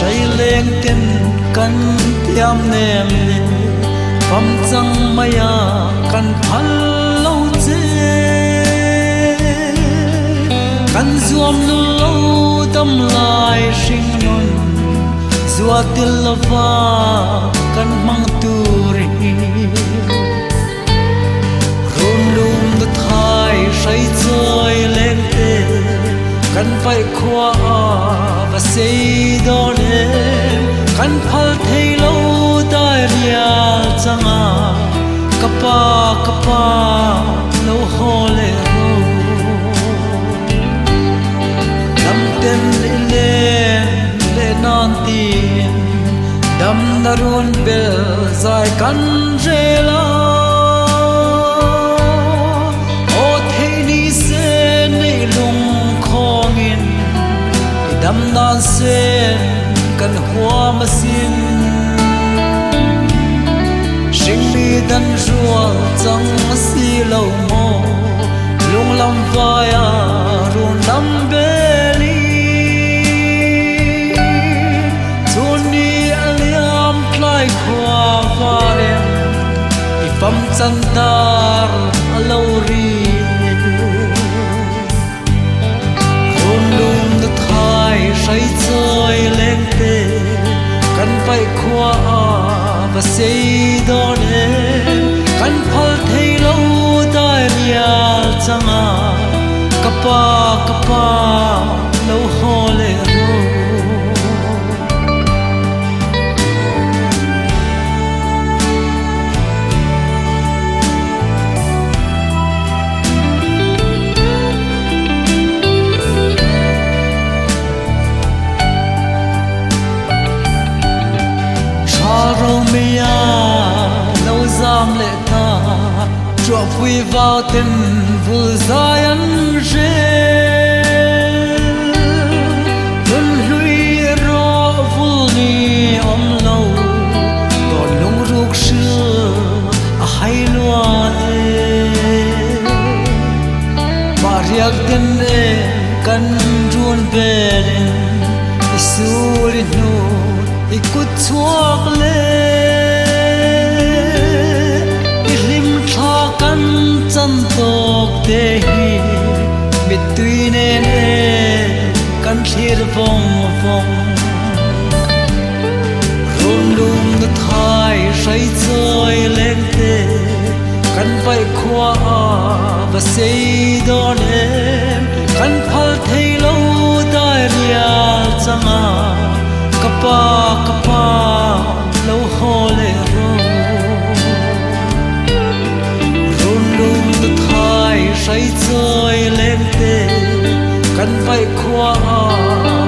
say lên tên căn tiêm nèm lệ phẩm chẳng maya căn phal lâu chê căn zuam lâu tâm lại sinh non zua til lava căn mang turi run lum the thai say chơi lên tên căn phải khoa và xây đó nên căn phal thấy lâu tai ria changa kapa lâu ho le ro nam ten le nan tin dam darun bel zai kan rela o thei ni se nei lung khong in dam nan sen kan hoa ma sin sinh mi dan rual chang si lo mo lung lam vai a run nam beli chuni aliam klai khwa varen I pam chantar alo ri run lum the thai sai chơi lên te kan pai khwa và xây đó nên căn phal thấy lâu tai ria changa kapa lâu ho le ro Romia lâu giam lệ ta chua phui vào tên vừa dài ăn rê luân lui ro vui ni om lâu còn lung ruột xưa hay loa bà riêng tên căn ruột về Isurin nu ikut chuak le ilim thakan chan tok te hi mitui ne kan thir vong rum lum the thai sai chơi lên te kan vai khwa và sei don em kan phal thei lo tai ria changa kapa lâu ho le ro run lum the thai sai chơi lên te kan vai khwa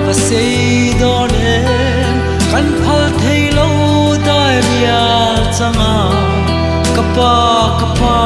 và sei don em kan phal thei lo tai ria changa kapa